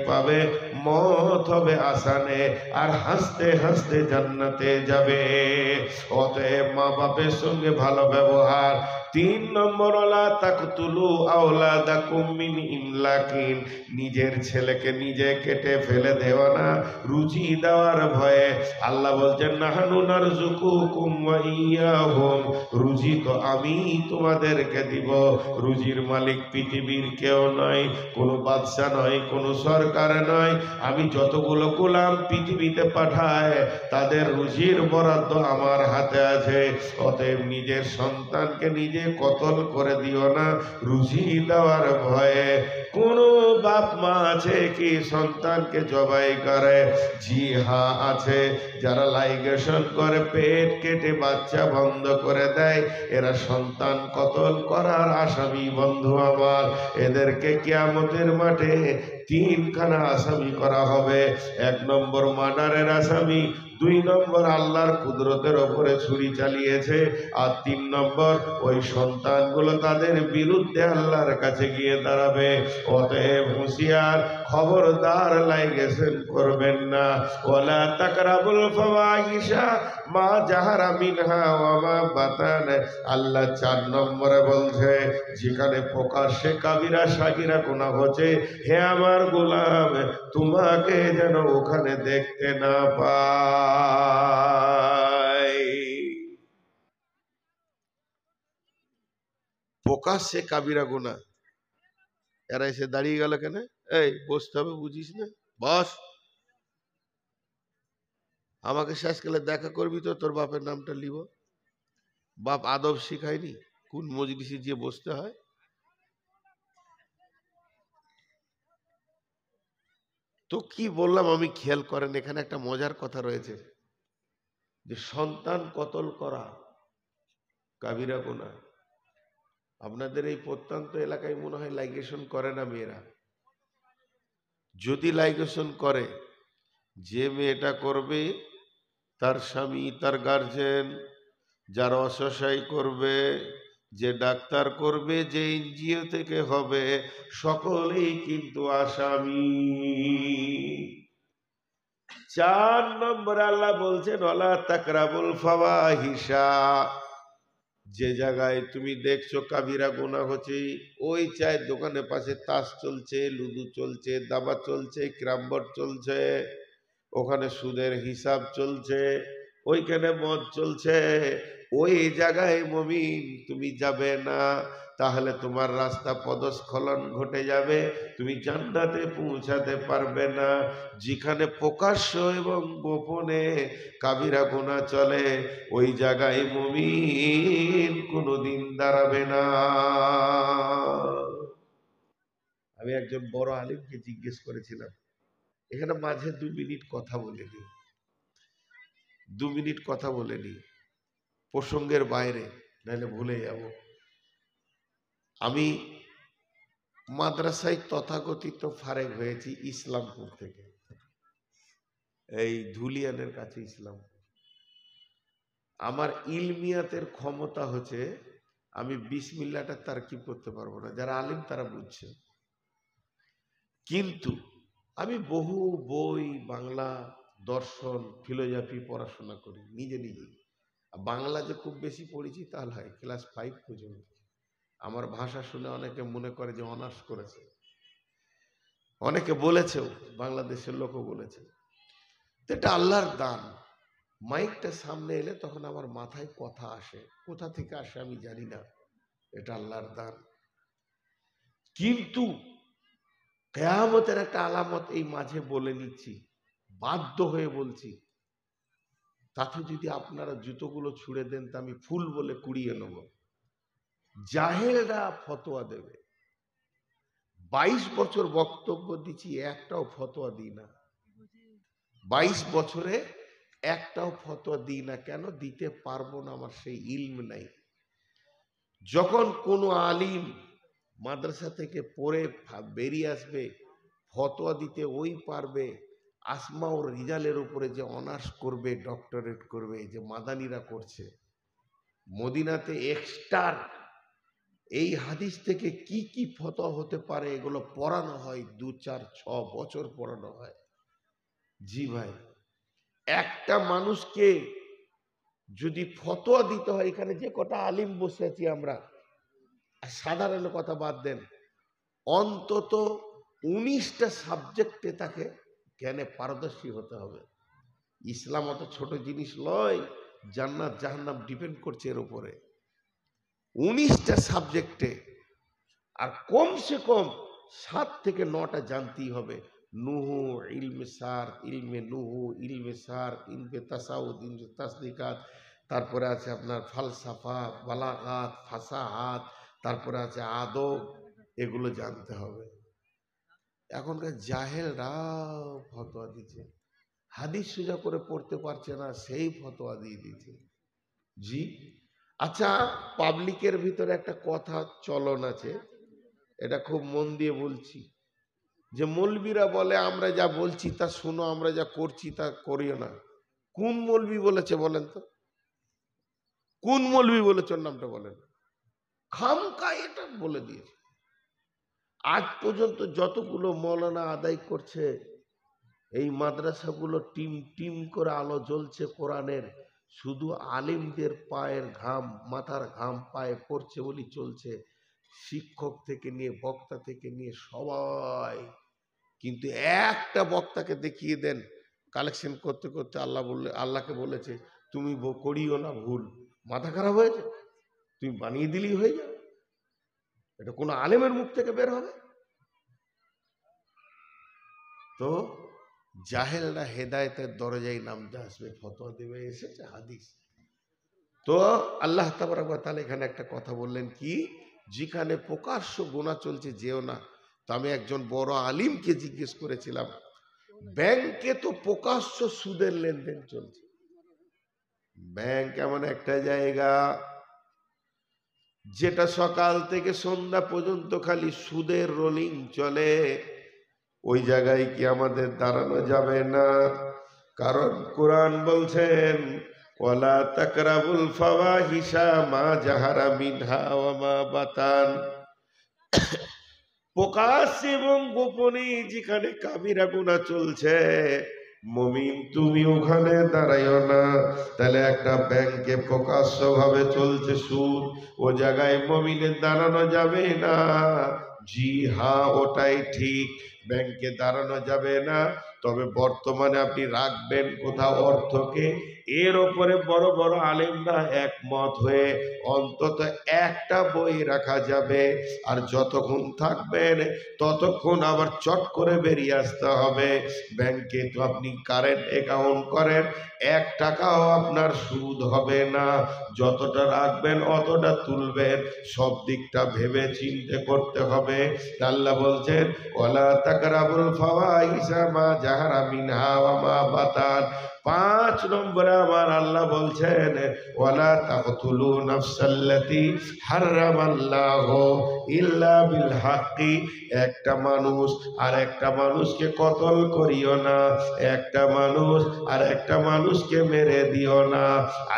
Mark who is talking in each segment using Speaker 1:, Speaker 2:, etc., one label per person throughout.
Speaker 1: পাবে, মত হবে আসানে, আর হাসতে হাসতে জান্নাতে যাবে। অতএব মা বাপের সঙ্গে ভালো ব্যবহার। 3 নম্বর, লা তাকতুলু আওলাদাকুম মিন ইমলাকিন, নিজের ছেলেকে নিজে কেটে ফেলে দেওয়া না, রুজি দেওয়ার ভয়ে। আল্লাহ বলছেন নাহানু নারযুকুকুম ওয়া ইয়াহুম, রুজি তো আমি তোমাদেরকে দিব। রুজির মালিক পৃথিবীর কেউ নয়, কোনো বাদশা নয়, কোনো সরকার নয়। আমি যতগুলো গোলাম পৃথিবীতে পাঠায় তাদের রুজির বরাদ্দ আমার হাতে আছে। অতএব নিজের সন্তানকে নিজে কতল করে দিও না, রুজি দেওয়ার ভয়ে। কোন বাপ মা আছে কি সন্তানকে জবাই করে? জি হ্যাঁ আছে। যারা লাইগেশন করে পেট কেটে বাচ্চা বন্ধ করে দেয়, এরা সন্তান কতল করার আসামি বন্ধু আমার। এদেরকে কিয়ামতের মাঠে 3খানা আসামি করা হবে। 1 নম্বর মার্ডারের আসামি, 2 নম্বর আল্লাহর কুদরতের ওপরে ছুরি চালিয়েছে, আর 3 নম্বর ওই সন্তানগুলো তাদের বিরুদ্ধে আল্লাহর কাছে গিয়ে দাঁড়াবে। অতএব হুঁশিয়ার, খবরদার লাইগেশন করবেন না। ওয়ালা তাকরাবুল ফাওয়াহিশা মা জাহারা মিনহা ওয়া মা বাতান। আল্লাহ 4 নম্বরে বলছে, যেখানে প্রকাশ্যে কাবিরা সাগিরা গুনাহ হচ্ছে, হে আমার গোলাম, তোমাকে যেন ওখানে দেখতে না পাই। প্রকাশ্যে কাবিরা গুনাহ, এরা এসে দাঁড়িয়ে গেল কেন? এই বসতে হবে, বুঝিস না? বস। আমাকে শেষকালে দেখা করবি তো তোর বাপের নামটা লিব। বাপ আদব শিখায়নি কোন মজলিসে গিয়ে বসতে হয়? তো কি বললাম আমি, খেয়াল করেন, এখানে একটা মজার কথা রয়েছে, যে সন্তান কতল করা কাবিরা গুনাহ। আপনাদের এই প্রত্যন্ত এলাকায় মনে হয় লাইগেশন করে না মেয়েরা। যদি লাইগেশন করে, যে মেয়েটা করবে তার স্বামী, তার গার্জেন, যারা অসহায় করবে, যে ডাক্তার করবে, যে এনজিও থেকে হবে, সকলেই কিন্তু আসামি। 4 নম্বরে আল্লাহ বলছেন ওয়ালা তাকরাবুল ফাওয়াহিশা, যে জায়গায় তুমি দেখছো কাবিরা গুনাহ হচ্ছে, ওই চায়ের দোকানের পাশে তাস চলছে, লুডু চলছে, দাবা চলছে, ক্যারমবোর্ড চলছে, ওখানে সুদের হিসাব চলছে, ওইখানে মদ চলছে, ওই জায়গায় মুমিন তুমি যাবে না। তাহলে তোমার রাস্তা পদস্খলন ঘটে যাবে, তুমি জান্নাতে পৌঁছাতে পারবে না। যেখানে প্রকাশ্য এবং গোপনে কাবিরা গুনাহ চলে, ওই জায়গায় মুমিন কোনোদিন দাঁড়াবে না। আমি একজন বড় আলিমকে জিজ্ঞেস করেছিলাম, এখানে মাঝে 2 মিনিট কথা বলে নি, 2 মিনিট কথা বলে নি, প্রসঙ্গের বাইরে, নাহলে ভুলে যাব। আমি মাদ্রাসায় তথাকথিত ফারেক হয়েছি ইসলামপুর থেকে, এই ধুলিয়ানের কাছে ইসলামপুর। আমার ইলমিয়াতের ক্ষমতা হচ্ছে, আমি বিসমিল্লাহটা তারকিব করতে পারবো না, যারা আলিম তারা বুঝছে। কিন্তু আমি বহু বই, বাংলা, দর্শন, ফিলোজফি পড়াশোনা করি নিজে নিজে। বাংলা যে খুব বেশি পড়েছি তা নয়, ক্লাস 5 পর্যন্ত। আমার ভাষা শুনে অনেকে মনে করে যে অনার্স করেছে, অনেকে বলেছেও, বাংলাদেশের লোকও বলেছে। এটা আল্লাহর দান। মাইকটা সামনে এলে তখন আমার মাথায় কথা আসে, কোথা থেকে আসে আমি জানি না, এটা আল্লাহর দান। কিন্তু কিয়ামতের একটা আলামত এই মাঝে বলে নিচ্ছি, বাধ্য হয়ে বলছি, তাতে যদি আপনারা জুতোগুলো ছুঁড়ে দেন তা আমি ফুল বলে কুড়িয়ে নেব। জাহেলরা ফতোয়া দেবে। 22 বছর বক্তব্য দিচ্ছি, একটাও ফতোয়া দিই না। 22 বছরে একটাও ফতোয়া দিই না। কেন দিতে পারবো না? আমার সেই ইলম নাই। যখন কোনো আলিম মাদ্রাসা থেকে পড়ে বেরিয়ে আসবে, ফতোয়া দিতে ওই পারবে। আসমা ও রিজালের উপরে যে অনার্স করবে, ডক্টরেট করবে, যে মাদানিরা করছে, মদিনাতে এক্সটার এই হাদিস থেকে কি কি ফতোয়া হতে পারে এগুলো পড়ানো হয়, 2, 4, 6 বছর পড়ানো হয়। জি ভাই, একটা মানুষকে যদি ফতোয়া দিতে হয়, এখানে যে কটা আলিম বসে আছি আমরা, সাধারণ কথা বাদ দেন, অন্তত 19টা সাবজেক্টে তাকে জ্ঞানে পারদর্শী হতে হবে। ইসলাম অত ছোট জিনিস নয়, জান্নাত জাহান্নাম ডিপেন্ড করছে এর উপরে। 19টা সাবজেক্টে, আর কমসে কম 7 থেকে 9টা জানতেই হবে। নুহু, ইলমে সার, ইলমে নুহু, ইলমে সার, ইলমে তাসাউদ, ইলমে তাসদিকাত, তারপরে আছে আপনার ফালসাফা, বালাগাত, ফাসাহাত, তারপরে আছে আদব, এগুলো জানতে হবে। এখনকার জাহেলরাও ফতোয়া দিচ্ছে, হাদিস সোজা করে পড়তে পারছে না, সেই ফতোয়া দিয়ে দিচ্ছে। জি আচ্ছা, পাবলিকের ভিতরে একটা কথা চলন আছে, এটা খুব মন দিয়ে বলছি, যে মৌলবীরা বলে আমরা যা বলছি তা শুনো, আমরা যা করছি তা করিও না। কোন মৌলবী বলেছে বলেন তো? কোন মৌলবী বলেছে? ওর নামটা বলেন। খামকা এটা বলে দিয়েছে। আজ পর্যন্ত যতগুলো মৌলানা আদায় করছে, এই মাদ্রাসাগুলো টিম টিম করে আলো জ্বলছে কোরআনের, শুধু আলিমদের পায়ের ঘাম, মাথার ঘাম পায়ে পড়ছে বলি চলছে। শিক্ষক থেকে নিয়ে, বক্তা থেকে নিয়ে সবাই। কিন্তু একটা বক্তাকে দেখিয়ে দেন কালেকশন করতে করতে, আল্লাহকে বলেছে তুমি করিও না ভুল, মাথা খারাপ হয়েছে, তুমি বানিয়ে দিলেই হয়ে যাবে। এটা কোনো আলেমের মুখ থেকে বের হবে? তো জাহেলরা হেদায়েতের দরজায় নামতে আসবে, ফতোয়া দেবে, এসেছে হাদিস। তো আল্লাহ তাবারক ওয়া তাআলা এখানে একটা কথা বললেন কি, যেখানে প্রকাশ্য গুনাহ চলছে যেও না। তো আমি একজন বড় আলিমকে জিজ্ঞেস করেছিলাম, ব্যাংকে তো প্রকাশ্য সুদের লেনদেন চলছে। ব্যাংক এমন একটা জায়গা যেটা সকাল থেকে সন্ধ্যা পর্যন্ত খালি সুদের রোলিং চলে। ওই জায়গায় কি আমাদের দাঁড়ানো যাবে না? কারণ কোরআন বলছেন ওয়ালা তাকরাবুল ফাওয়াহিশা মা জাহারা মিনহা ওয়া মা বাতান। প্রকাশ এবং গোপনে যেখানে কাবিরা গুনাহ চলছে, মুমিন তুমি ওখানে দাঁড়াইও না। তাহলে একটা ব্যাংকে প্রকাশ্য ভাবে চলছে সুদ, ও জায়গায় মুমিনের দাঁড়ানো যাবে না। জি হ্যাঁ, ওটাই ঠিক, ব্যাংকে দাঁড়ানো যাবে না। তবে বর্তমানে আপনি রাখবেন কোথাও অর্থকে, এর ওপরে বড় বড় আলেমরা একমত হয়ে অন্তত একটা বই রাখা যাবে। আর যতক্ষণ থাকবেন ততক্ষণ আবার চট করে বেরিয়ে আসতে হবে। ব্যাংকে তো আপনি কারেন্ট অ্যাকাউন্ট করেন, 1 টাকাও আপনার সুদ হবে না। যতটা রাখবেন অতটা তুলবেন, সব দিকটা ভেবে চিন্তে করতে হবে। আল্লাহ বলছেন ওয়ালা তাকরাবুল ফাওয়াহিশা মা জাহারা মিনহা ওয়া মা বাতান। 5 নম্বরে আমার আল্লাহ বলছেন ওয়ালা তাকতুলু নাফসাল্লাতী হারামাল্লাহু ইল্লা বিল হাক্কি। একটা মানুষ আর একটা মানুষকে কতল করিও না, একটা মানুষ আর একটা মানুষকে মেরে দিও না।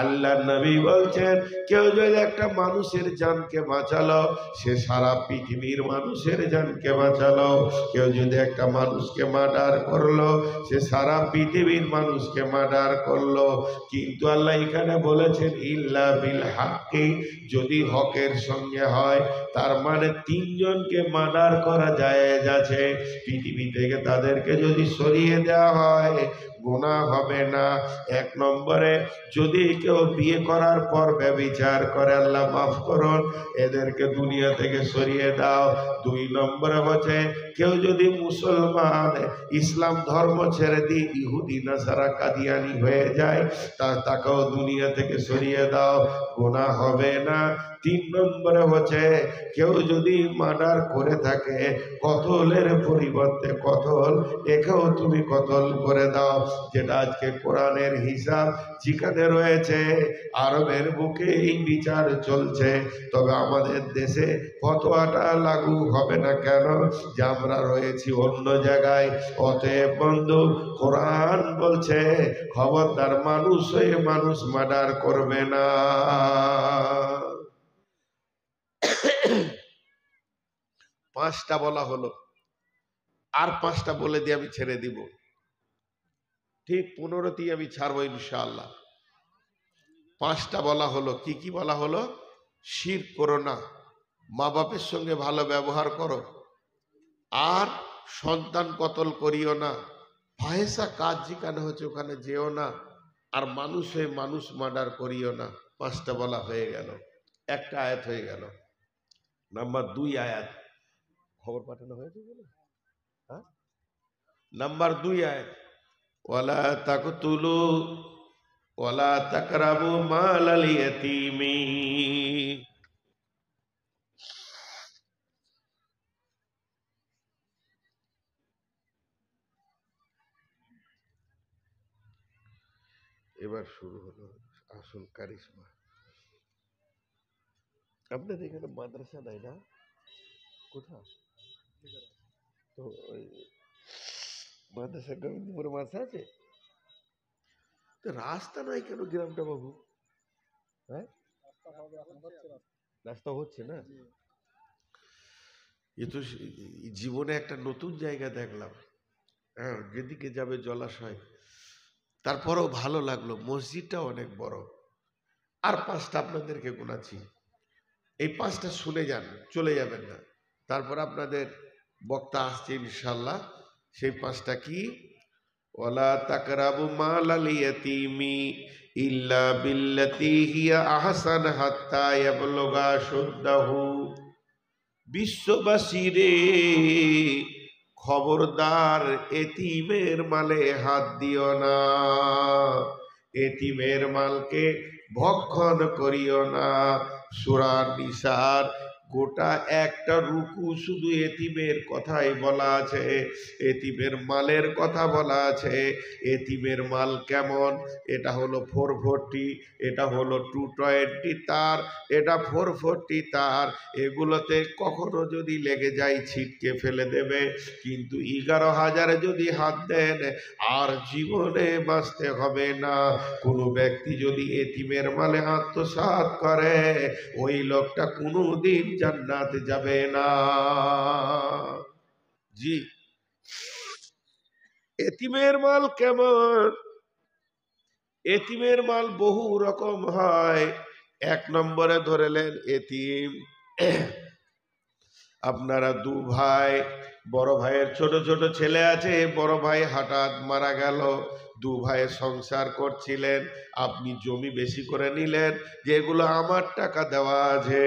Speaker 1: আল্লাহর নবী বলছেন কেউ যদি একটা মানুষের জানকে বাঁচালো, সে সারা পৃথিবীর মানুষের জানকে বাঁচালো। কেউ যদি একটা মানুষকে মার্ডার করলো, সে সারা পৃথিবীর মানুষকে মার্ডার করলো। কিন্তু আল্লাহ এখানে বলেছেন ইল্লা বিল হাক্কি, যদি হকের সঙ্গে হয়। তার মানে 3 জনকে মার্ডার করা জায়েজ আছে, পৃথিবী থেকে তাদেরকে যদি সরিয়ে দেওয়া হয় গুনাহ হবে না। 1 নম্বরে যদি কেউ বিয়ে করার পর ব্যভিচার করে, আল্লাহ মাফ করুন, এদেরকে দুনিয়া থেকে সরিয়ে দাও। 2 নম্বরে হচ্ছে কেউ যদি মুসলমান ইসলাম ধর্ম ছেড়ে দিয়ে ইহুদি নাসারা কাদিয়ানি হয়ে যায়, তাকেও দুনিয়া থেকে সরিয়ে দাও, গুনাহ হবে না। 3 নম্বরে হচ্ছে কেউ যদি মার্ডার করে থাকে, কতলের পরিবর্তে কতল, একেও তুমি কতল করে দাও। যেটা আজকে কোরআনের হিসাব যেখানে রয়েছে, আরবের বুকে এই বিচার চলছে। তবে আমাদের দেশে ফতোয়াটা লাগু হবে না কেন? যে আমরা রয়েছি অন্য জায়গায়। অতএব বন্ধু, কোরআন বলছে খবরদার মানুষ হয়ে মানুষ মার্ডার করবে না। 5টা বলা হলো, আর 5টা বলে দিয়ে আমি ছেড়ে দিব, ঠিক 15টি আমি ছাড়বো ইনশাআল্লাহ। 5টা বলা হলো, কি কি বলা হলো? শিরক করো না, মা বাপের সঙ্গে ভালো ব্যবহার করো, আর সন্তান কতল করিও না, ফাহেসা কাজ যেখানে হচ্ছে ওখানে যেও না, আর মানুষ হয়ে মানুষ মার্ডার করিও না। 5টা বলা হয়ে গেল, একটা আয়াত হয়ে গেল। নাম্বার 2 আয়াত, খবর পাঠানো হয়েছে না? হ্যাঁ, নাম্বার 2 আয়াত, ওয়ালা তাকতুলু ওয়ালা তাকরাবু মালাল ইয়াতীমি। এবার শুরু হলো আসল কারিশমা। আপনাদের এখানে মাদ্রাসা নাই না? কোথাও তো ওই মাদ্রাসা গোবিন্দপুরে মাদ্রাসা আছে, তো রাস্তা নাই কেন গ্রামটা বাবু? হ্যাঁ, রাস্তা হচ্ছে না। এ তো জীবনে একটা নতুন জায়গা দেখলাম। হ্যাঁ, যেদিকে যাবে জলাশয়, তারপরেও ভালো লাগলো, মসজিদটা অনেক বড়। আর 5টা আপনাদেরকে গোনাচ্ছি, এই 5টা শুনে যান, চলে যাবেন না। তারপর আপনাদের বক্তা আসছে ইনশাল্লাহ। সেই 5টা কি? ওয়ালা তাকরাবু মালাল ইয়াতীমি ইল্লা বিল্লাতি হিয়া আহসান হাত্তা ইয়াবলুগা শুদ্দাহু। বিশ্ববাসীরে, খবরদার, এতিমের মালে হাত দিও না, এতিমের মালকে ভক্ষণ করিও না। সূরা নিসার গোটা একটা রুকু শুধু এতিমের কথাই বলা আছে, এতিমের মালের কথা বলা আছে। এতিমের মাল কেমন? এটা হলো 440, এটা হলো 220 তার, এটা 440 তার। এগুলোতে কখনো যদি লেগে যায় ছিটকে ফেলে দেবে, কিন্তু 11,000 যদি হাত দেন আর জীবনে বাঁচতে হবে না। কোনো ব্যক্তি যদি এতিমের মালে আত্মসাৎ করে, ওই লোকটা কোনোদিন জান্নাতে যাবে না। জি, এতিমের মাল কেমন? এতিমের মাল বহু রকম হয়। 1 নম্বরে ধরেলেন এতিম, আপনারা 2 ভাই, বড় ভাইয়ের ছোট ছোট ছেলে আছে, বড় ভাই হঠাৎ মারা গেল, 2 ভাই সংসার করছিলেন, আপনি জমি বেশি করে নিলেন, যেগুলো আমার টাকা দেওয়া আছে,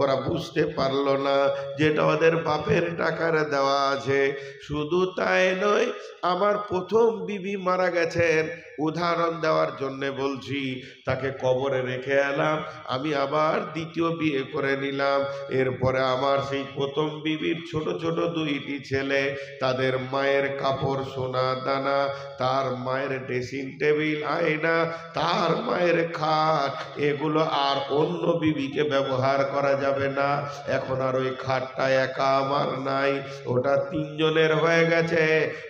Speaker 1: ওরা বুঝতে পারলো না যেটা ওদের বাপের টাকার দেওয়া আছে। শুধু তাই নয়, আমার প্রথম বিবি মারা গেছেন, উদাহরণ দেওয়ার জন্য বলছি, তাকে কবরে রেখে এলাম, আমি আবার দ্বিতীয় বিয়ে করে নিলাম। এরপরে আমার সেই প্রথম বিবির ছোট ছোট 2টি ছেলে, তাদের মায়ের কাপড় সোনা দানা, তার মায়ের ড্রেসিং টেবিল আয়না, তার মায়ের খাট, এগুলো আর অন্য বিবিকে ব্যবহার করা যাবে না। এখন আর ওই খাটটা একা আমার নাই, ওটা 3 জনের হয়ে গেছে,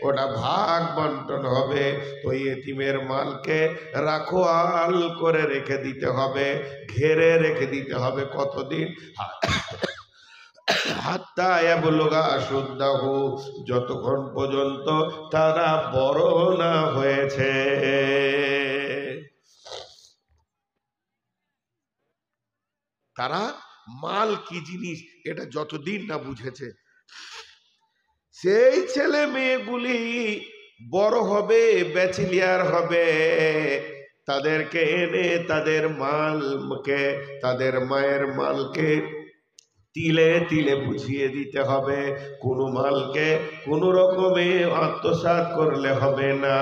Speaker 1: ওটা ভাগ বন্টন হবে। তো এতিমের মালকে রাখোয়াল করে রেখে দিতে হবে, ঘেরে রেখে দিতে হবে। কতদিন? হাত্তা ইয়াবলুগা আশুদ্দাহু, যতক্ষণ পর্যন্ত তারা বড় না হয়েছে। তারা মাল কি জিনিস এটা যতদিন না বুঝেছে, সেই ছেলে মেয়েগুলি বড় হবে, ব্যাচেলিয়ার হবে, তাদেরকে এনে তাদের মালকে, তাদের মায়ের মালকে তিলে তিলে বুঝিয়ে দিতে হবে। কোনো মালকে কোনো রকমে আত্মসাৎ করলে হবে না।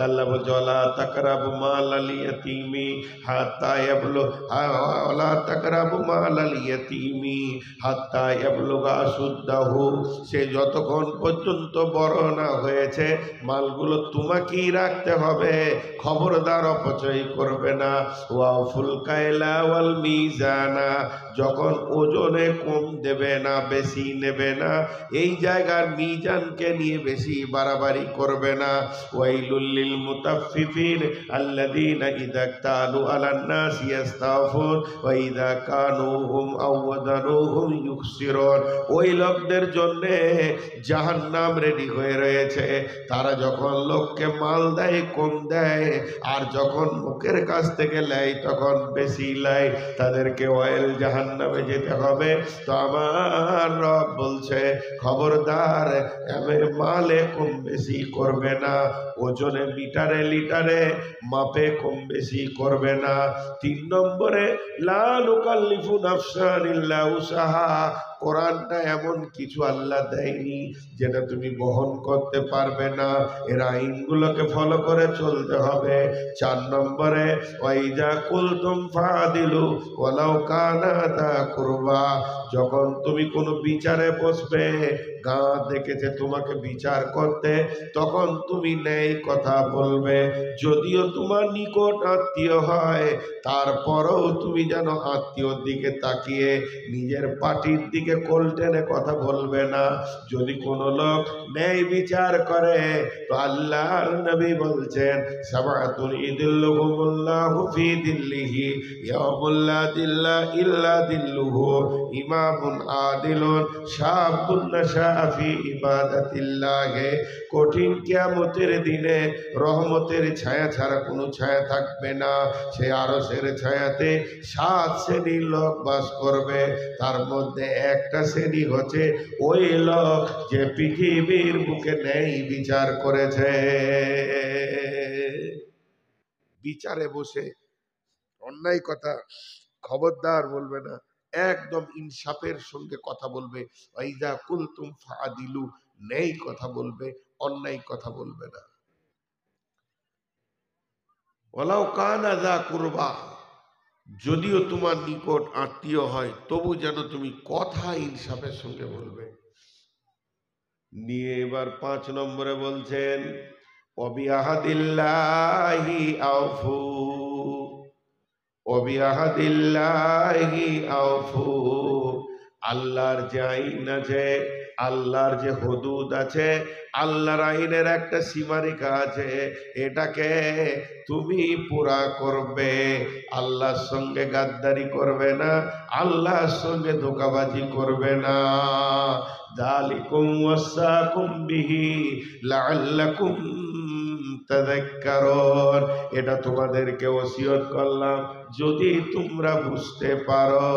Speaker 1: আল্লাহ বলছে ওয়ালা তাকরাবু মালাল ইয়াতীমি হাত্তা ওয়ালা তাকরাবু মালাল ইয়াতীমি হাত্তা ইয়াবলুগা আশুদ্দাহু। সে যতক্ষণ পর্যন্ত বড় না হয়েছে, মালগুলো তোমাকেই রাখতে হবে, খবরদার অপচয় করবে না। ওয়াফুল কায়লা ওয়াল মিজানা, যখন ওজনে কম দেবে না, বেশি নেবে না, এই জায়গার মিজানকে নিয়ে বেশি বাড়াবাড়ি করবে না। ওয়াইলুল লিল মুতাফফিফিন আল্লাযীনা ইযা ইক্তালু আলান নাসি ইস্তাওফুন ওয়া ইযা কানুহুম আও ওয়াজানুহুম ইউখসিরুন। ওই লোকদের জন্য জাহান্নাম রেডি হয়ে রয়েছে। তারা যখন লোককে মাল দেয় কম দেয়, আর যখন মুখের কাছ থেকে নেয় তখন বেশি নেয়। তাদেরকে ওয়াইল জাহান্নামে যেতে হবে। তো আমার রব বলছে খবরদার, মালে কম বেশি করবে না, ওজনে মিটারে লিটারে মাপে কম বেশি করবে না। 3 নম্বরে লা নুকাল্লিফু নাফসান ইল্লা উসাহা। কোরআনটা এমন কিছু আল্লাহ দেয়নি যেটা তুমি বহন করতে পারবে না, এর আইনগুলোকে ফলো করে চলতে হবে। 4 নম্বরে ওয়াইজা কুলতুম ফাদিলু ওয়ালাউ কানা দা কুরবা। যখন তুমি কোনো বিচারে বসবে, গাঁ দেখেছে তোমাকে বিচার করতে, তখন তুমি ন্যায় কথা বলবে। যদিও তোমার নিকট আত্মীয় হয়, তারপরেও তুমি যেন আত্মীয়র দিকে তাকিয়ে নিজের পার্টির দিকে কোল টেনে কথা বলবে না। যদি কোনো লোক ন্যায় বিচার করে, তো আল্লাহর নবী বলছেন সাবাতুন ইদিল্লুহুমুল্লাহু ফি দিল্লিহি ইয়াউমুল লা দিল্লা ইল্লা দিল্লুহু, ইমামুন আদিলুন শাবুন নাশা ফি ইবাদাতিল্লাহ। কঠিন কিয়ামতের দিনে রহমতের ছায়া ছাড়া কোনো ছায়া থাকবে না। সে আরশের ছায়াতে 7 শ্রেণীর লোক বাস করবে। তার মধ্যে একটা শ্রেণী হচ্ছে ওই লোক যে পৃথিবীর বুকে ন্যায় বিচার করেছে। বিচারে বসে অন্যায় কথা খবরদার বলবে না, একদম ইনসাফের সঙ্গে কথা বলবে। ওয়াইজা কুলতুম ফাদিলু, ন্যায় কথা বলবে, অন্যায় কথা বলবে না। ওয়ালাউ কানা যা কুরবা, যদিও তোমার নিকট আত্মীয় হয়, তবু যেন তুমি কথা ইনসাফের সঙ্গে বলবে। নিয়ে এবার 5 নম্বরে বলছেন ওয়াবিআহাদিল্লাহি আওফু, ওয়াবিআহাদিল্লাহি আওফু। আল্লাহর যে আইন আছে, আল্লাহর যে হুদুদ আছে, আল্লাহর আইনের একটা সীমারেখা আছে, এটাকে তুমি পুরা করবে। আল্লাহর সঙ্গে গাদ্দারি করবে না, আল্লাহর সঙ্গে ধোঁকাবাজি করবে না। যালিকুম ওয়াসাকুম বিহি লাআল্লাকুম তাযাক্কারুন। এটা তোমাদেরকে ওসিয়ত করলাম যদি তোমরা বুঝতে পারো।